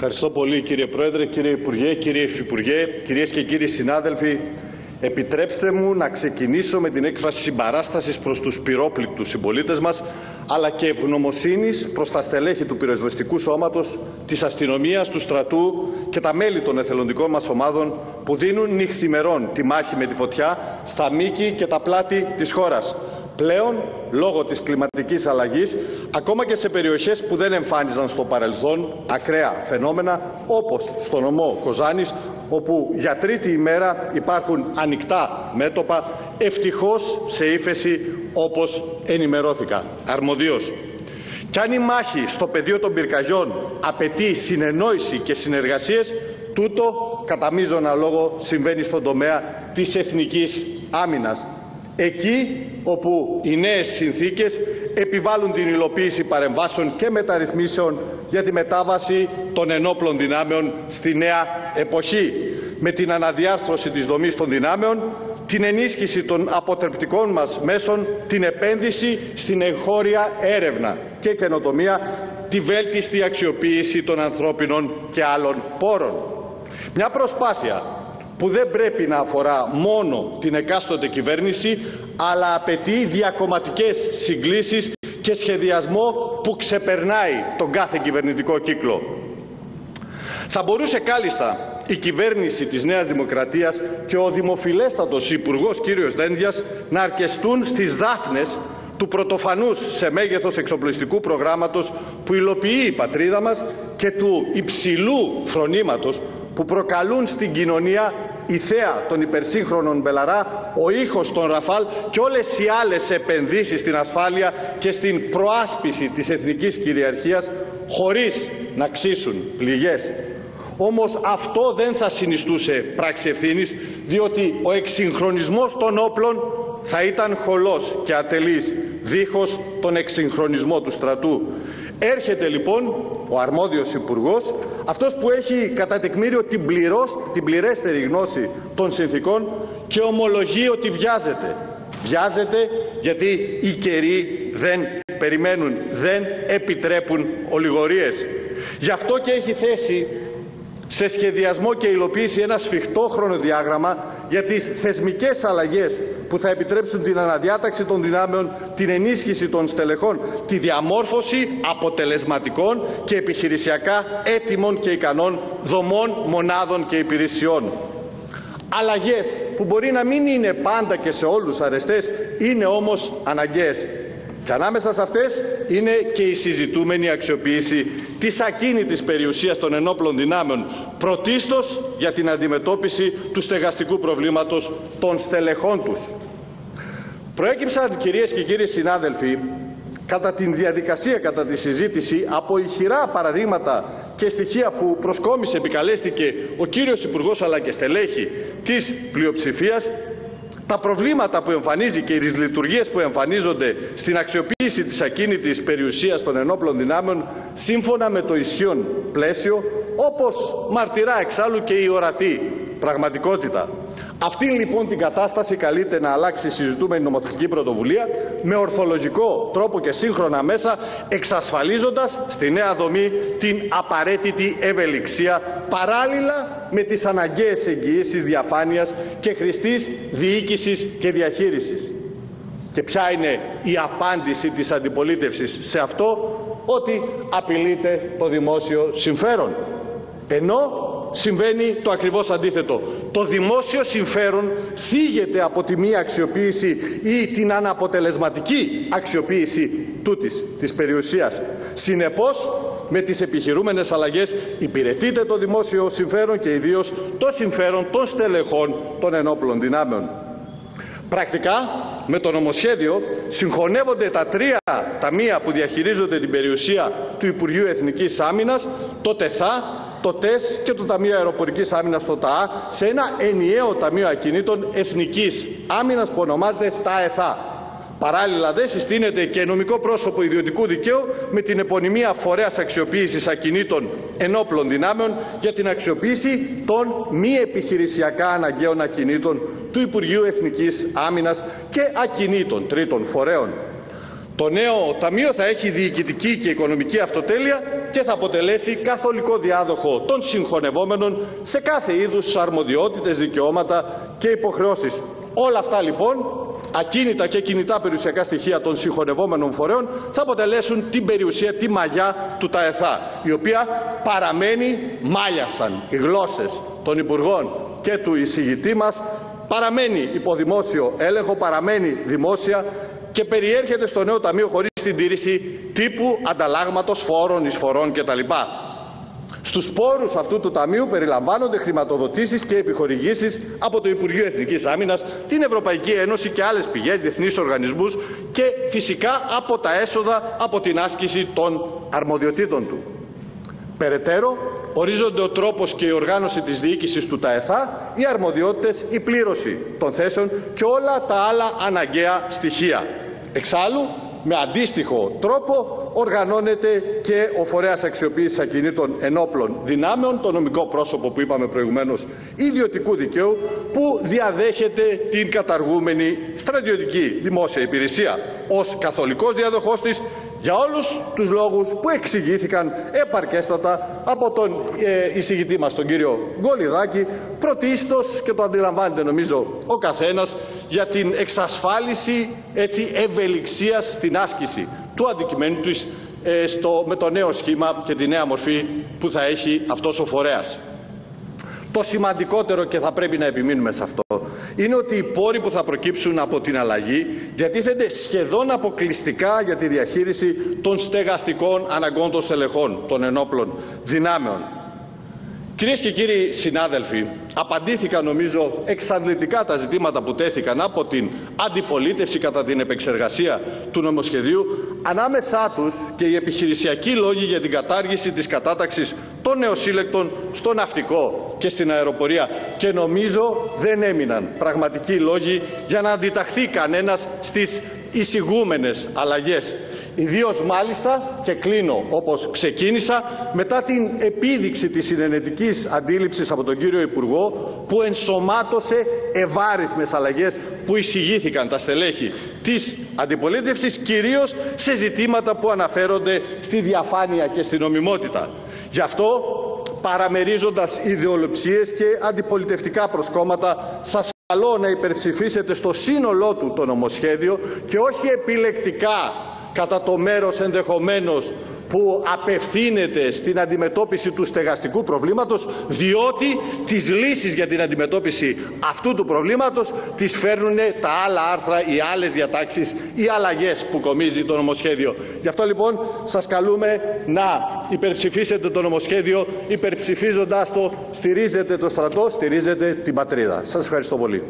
Ευχαριστώ πολύ, κύριε Πρόεδρε, κύριε Υπουργέ, κύριε Υφυπουργέ, κυρίες και κύριοι συνάδελφοι. Επιτρέψτε μου να ξεκινήσω με την έκφραση συμπαράστασης προς τους πυρόπληκτους συμπολίτες μας, αλλά και ευγνωμοσύνης προς τα στελέχη του πυροσβεστικού σώματος, της αστυνομίας, του στρατού και τα μέλη των εθελοντικών μας ομάδων που δίνουν νυχθημερών τη μάχη με τη φωτιά στα μήκη και τα πλάτη της χώρας. Πλέον, λόγω της κλιματικής αλλαγής, ακόμα και σε περιοχές που δεν εμφάνιζαν στο παρελθόν ακραία φαινόμενα, όπως στο νομό Κοζάνης, όπου για τρίτη ημέρα υπάρχουν ανοιχτά μέτωπα, ευτυχώς σε ύφεση, όπως ενημερώθηκα αρμοδίως. Κι αν η μάχη στο πεδίο των πυρκαγιών απαιτεί συνεννόηση και συνεργασίες, τούτο κατά μείζωνα λόγο συμβαίνει στον τομέα της εθνικής άμυνας. Εκεί όπου οι νέες συνθήκες επιβάλλουν την υλοποίηση παρεμβάσεων και μεταρρυθμίσεων για τη μετάβαση των ενόπλων δυνάμεων στη νέα εποχή, με την αναδιάρθρωση της δομής των δυνάμεων, την ενίσχυση των αποτρεπτικών μας μέσων, την επένδυση στην εγχώρια έρευνα και καινοτομία, τη βέλτιστη αξιοποίηση των ανθρώπινων και άλλων πόρων. Μια προσπάθεια που δεν πρέπει να αφορά μόνο την εκάστοτε κυβέρνηση, αλλά απαιτεί διακομματικές συγκλήσεις και σχεδιασμό που ξεπερνάει τον κάθε κυβερνητικό κύκλο. Θα μπορούσε κάλλιστα η κυβέρνηση της Νέας Δημοκρατίας και ο δημοφιλέστατος Υπουργός κ. Δένδιας να αρκεστούν στις δάφνες του πρωτοφανούς σε μέγεθος εξοπλιστικού προγράμματος που υλοποιεί η πατρίδα μας και του υψηλού φρονήματος που προκαλούν στην κοινωνία η θέα των υπερσύγχρονων Μπελαρά, ο ήχος των Ραφάλ και όλες οι άλλες επενδύσεις στην ασφάλεια και στην προάσπιση της εθνικής κυριαρχίας, χωρίς να ξύσουν πληγές. Όμως αυτό δεν θα συνιστούσε πράξη ευθύνης, διότι ο εξυγχρονισμός των όπλων θα ήταν χωλός και ατελής, δίχως τον εξυγχρονισμό του στρατού. Έρχεται λοιπόν ο αρμόδιος υπουργός, αυτός που έχει κατά τεκμήριο την πληρέστερη γνώση των συνθήκων, και ομολογεί ότι βιάζεται. Βιάζεται γιατί οι καιροί δεν περιμένουν, δεν επιτρέπουν ολιγορίες. Γι' αυτό και έχει θέσει σε σχεδιασμό και υλοποίηση ένα σφιχτό χρονοδιάγραμμα για τις θεσμικές αλλαγές που θα επιτρέψουν την αναδιάταξη των δυνάμεων, την ενίσχυση των στελεχών, τη διαμόρφωση αποτελεσματικών και επιχειρησιακά έτοιμων και ικανών δομών, μονάδων και υπηρεσιών. Αλλαγές που μπορεί να μην είναι πάντα και σε όλους αρεστές, είναι όμως αναγκαίες. Και ανάμεσα σε αυτές είναι και η συζητούμενη αξιοποίηση της ακίνητης περιουσίας των ενόπλων δυνάμεων, πρωτίστως για την αντιμετώπιση του στεγαστικού προβλήματος των στελεχών τους. Προέκυψαν, κυρίες και κύριοι συνάδελφοι, κατά τη διαδικασία, κατά τη συζήτηση, από ηχηρά παραδείγματα και στοιχεία που προσκόμισε, επικαλέστηκε ο κύριος Υπουργός αλλά και στελέχη της πλειοψηφίας, τα προβλήματα που εμφανίζει και οι δυσλειτουργίες που εμφανίζονται στην αξιοποίηση της ακίνητης περιουσίας των ενόπλων δυνάμεων σύμφωνα με το ισχύον πλαίσιο, όπως μαρτυρά εξάλλου και η ορατή πραγματικότητα. Αυτήν λοιπόν την κατάσταση καλείται να αλλάξει η συζητούμενη νομοθετική πρωτοβουλία με ορθολογικό τρόπο και σύγχρονα μέσα, εξασφαλίζοντας στη νέα δομή την απαραίτητη ευελιξία, παράλληλα με τις αναγκαίες εγγυήσεις διαφάνειας και χρηστής διοίκησης και διαχείρισης. Και ποια είναι η απάντηση της αντιπολίτευσης σε αυτό? Ότι απειλείται το δημόσιο συμφέρον. Ενώ συμβαίνει το ακριβώς αντίθετο. Το δημόσιο συμφέρον θίγεται από τη μία αξιοποίηση ή την αναποτελεσματική αξιοποίηση τούτης της περιουσίας. Συνεπώς, με τις επιχειρούμενες αλλαγές υπηρετείται το δημόσιο συμφέρον και ιδίως το συμφέρον των στελεχών των ενόπλων δυνάμεων. Πρακτικά, με το νομοσχέδιο συγχωνεύονται τα τρία ταμεία που διαχειρίζονται την περιουσία του Υπουργείου Εθνικής Άμυνας, το ΤΕΘΑ, το ΤΕΣ και το Ταμείο Αεροπορικής Άμυνας, το ΤΑΑ, σε ένα ενιαίο Ταμείο Ακινήτων Εθνικής Άμυνας που ονομάζεται ΤΑΕΘΑ. Παράλληλα δε συστήνεται και νομικό πρόσωπο ιδιωτικού δικαίου με την επωνυμία Φορέας Αξιοποίησης Ακινήτων Ενόπλων Δυνάμεων για την αξιοποίηση των μη επιχειρησιακά αναγκαίων ακινήτων του Υπουργείου Εθνικής Άμυνας και ακινήτων τρίτων φορέων. Το νέο ταμείο θα έχει διοικητική και οικονομική αυτοτέλεια και θα αποτελέσει καθολικό διάδοχο των συγχωνευόμενων σε κάθε είδους αρμοδιότητες, δικαιώματα και υποχρεώσεις. Όλα αυτά λοιπόν, ακίνητα και κινητά περιουσιακά στοιχεία των συγχωνευόμενων φορέων, θα αποτελέσουν την περιουσία, τη μαγιά του ΤΑΕΘΑ, η οποία παραμένει, μάλιασαν οι γλώσσες των Υπουργών και του εισηγητή μας, παραμένει υπό δημόσιο έλεγχο, παραμένει δημόσια και περιέρχεται στο νέο ταμείο χωρίς την τήρηση τύπου ανταλλάγματος φόρων, εισφορών κτλ. Στους πόρους αυτού του ταμείου περιλαμβάνονται χρηματοδοτήσεις και επιχορηγήσεις από το Υπουργείο Εθνικής Άμυνας, την Ευρωπαϊκή Ένωση και άλλες πηγές, διεθνείς οργανισμούς και φυσικά από τα έσοδα από την άσκηση των αρμοδιοτήτων του. Περαιτέρω, ορίζονται ο τρόπος και η οργάνωση της διοίκησης του ΤΑΕΘΑ, οι αρμοδιότητες, η πλήρωση των θέσεων και όλα τα άλλα αναγκαία στοιχεία. Εξάλλου, με αντίστοιχο τρόπο οργανώνεται και ο φορέας αξιοποίησης ακινήτων ενόπλων δυνάμεων, το νομικό πρόσωπο που είπαμε προηγουμένως ιδιωτικού δικαίου, που διαδέχεται την καταργούμενη στρατιωτική δημόσια υπηρεσία ως καθολικός διαδοχός της, για όλους τους λόγους που εξηγήθηκαν επαρκέστατα από τον εισηγητή μας, τον κύριο Γκολιδάκη, πρωτίστως, και το αντιλαμβάνεται νομίζω ο καθένας, για την εξασφάλιση ευελιξίας στην άσκηση του αντικειμένου της με το νέο σχήμα και τη νέα μορφή που θα έχει αυτός ο φορέας. Το σημαντικότερο, και θα πρέπει να επιμείνουμε σε αυτό, είναι ότι οι πόροι που θα προκύψουν από την αλλαγή διατίθενται σχεδόν αποκλειστικά για τη διαχείριση των στεγαστικών αναγκών των στελεχών των ενόπλων δυνάμεων. Κυρίες και κύριοι συνάδελφοι, απαντήθηκαν νομίζω εξαντλητικά τα ζητήματα που τέθηκαν από την αντιπολίτευση κατά την επεξεργασία του νομοσχεδίου, ανάμεσά τους και οι επιχειρησιακοί λόγοι για την κατάργηση της κατάταξης των νεοσύλλεκτων στο ναυτικό και στην αεροπορία, και νομίζω δεν έμειναν πραγματικοί λόγοι για να αντιταχθεί κανένας στις εισηγούμενες αλλαγές. Ιδίως μάλιστα, και κλείνω όπως ξεκίνησα, μετά την επίδειξη της συνενετικής αντίληψης από τον κύριο Υπουργό, που ενσωμάτωσε ευάριθμες αλλαγές που εισηγήθηκαν τα στελέχη της αντιπολίτευσης, κυρίως σε ζητήματα που αναφέρονται στη διαφάνεια και στην νομιμότητα. Γι' αυτό, παραμερίζοντας ιδεολειψίες και αντιπολιτευτικά προσκόμματα, σας καλώ να υπερψηφίσετε στο σύνολό του το νομοσχέδιο και όχι επιλεκτικά κατά το μέρος ενδεχομένως που απευθύνεται στην αντιμετώπιση του στεγαστικού προβλήματος, διότι τις λύσεις για την αντιμετώπιση αυτού του προβλήματος τις φέρνουν τα άλλα άρθρα, οι άλλες διατάξεις, οι αλλαγές που κομίζει το νομοσχέδιο. Γι' αυτό λοιπόν σας καλούμε να υπερψηφίσετε το νομοσχέδιο. Υπερψηφίζοντας το, στηρίζετε το στρατό, στηρίζετε την πατρίδα. Σας ευχαριστώ πολύ.